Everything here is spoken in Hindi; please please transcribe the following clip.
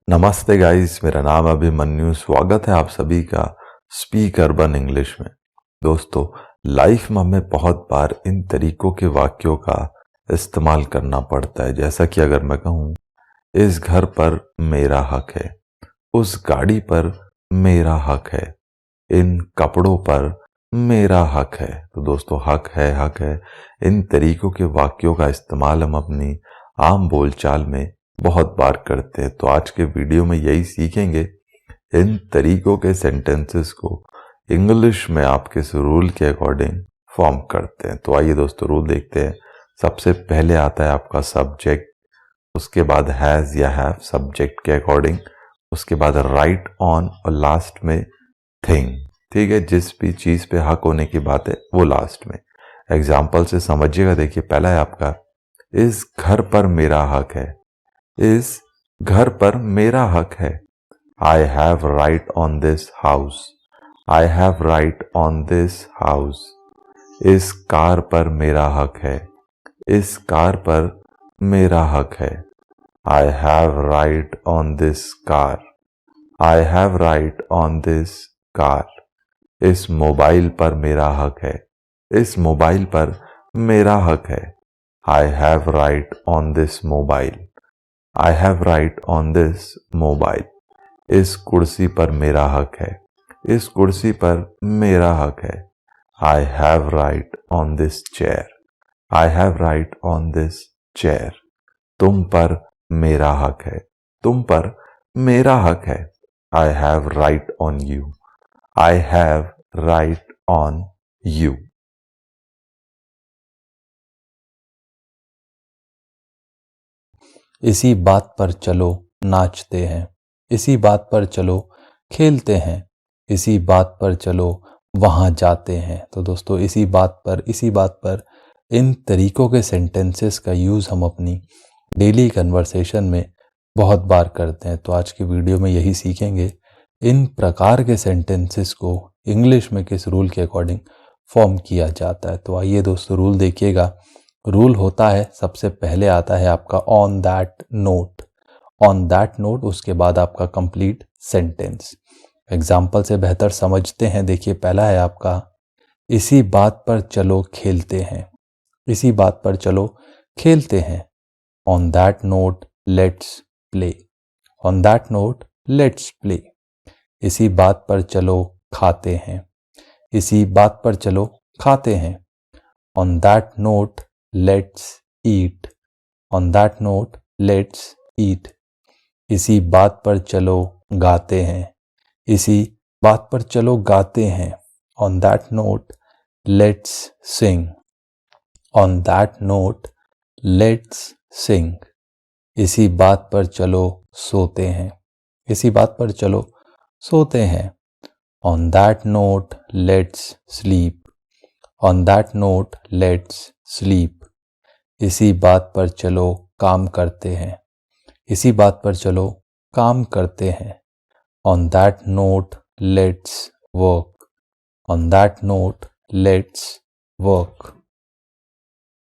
नमस्ते गाइस, मेरा नाम अभिमन्यु। स्वागत है आप सभी का स्पीक अर्बन इंग्लिश में। दोस्तों, लाइफ में हमें बहुत बार इन तरीकों के वाक्यों का इस्तेमाल करना पड़ता है। जैसा कि अगर मैं कहूँ, इस घर पर मेरा हक है, उस गाड़ी पर मेरा हक है, इन कपड़ों पर मेरा हक है। तो दोस्तों, हक है, इन तरीकों के वाक्यों का इस्तेमाल हम अपनी आम बोलचाल में बहुत बार करते हैं। तो आज के वीडियो में यही सीखेंगे, इन तरीकों के सेंटेंसेस को इंग्लिश में आप किस रूल के अकॉर्डिंग फॉर्म करते हैं। तो आइए दोस्तों, रूल देखते हैं। सबसे पहले आता है आपका सब्जेक्ट, उसके बाद हैज या हैव सब्जेक्ट के अकॉर्डिंग, उसके बाद राइट ऑन और लास्ट में थिंग। ठीक है, जिस भी चीज पे हक होने की बात है वो लास्ट में। एग्जाम्पल से समझिएगा। देखिए, पहला है आपका, इस घर पर मेरा हक है। इस घर पर मेरा हक है। I have right on this house. I have right on this house. इस कार पर मेरा हक है। इस कार पर मेरा हक है। I have right on this car. I have right on this car. इस मोबाइल पर मेरा हक है। इस मोबाइल पर मेरा हक है। I have right on this mobile. I have right on this mobile. इस कुर्सी पर मेरा हक है। इस कुर्सी पर मेरा हक है। I have right on this chair. I have right on this chair. तुम पर मेरा हक है। तुम पर मेरा हक है। I have right on you. I have right on you. इसी बात पर चलो नाचते हैं। इसी बात पर चलो खेलते हैं। इसी बात पर चलो वहाँ जाते हैं। तो दोस्तों, इसी बात पर इन तरीकों के सेंटेंसेस का यूज़ हम अपनी डेली कन्वर्सेशन में बहुत बार करते हैं। तो आज की वीडियो में यही सीखेंगे, इन प्रकार के सेंटेंसेस को इंग्लिश में किस रूल के अकॉर्डिंग फॉर्म किया जाता है। तो आइए दोस्तों, रूल देखिएगा। रूल होता है, सबसे पहले आता है आपका on that note. On that note, उसके बाद आपका कंप्लीट सेंटेंस। एग्जाम्पल से बेहतर समझते हैं। देखिए, पहला है आपका, इसी बात पर चलो खेलते हैं। इसी बात पर चलो खेलते हैं। On that note let's play. On that note let's play. इसी बात पर चलो खाते हैं। इसी बात पर चलो खाते हैं। On that note let's eat. On that note let's eat. इसी बात पर चलो गाते हैं। इसी बात पर चलो गाते हैं। On that note let's Singh. On that note let's सिंग। इसी बात पर चलो सोते हैं। इसी बात पर चलो सोते हैं। On that note let's sleep. On that note let's sleep. इसी बात पर चलो काम करते हैं। इसी बात पर चलो काम करते हैं। On that note let's work. On that note let's work.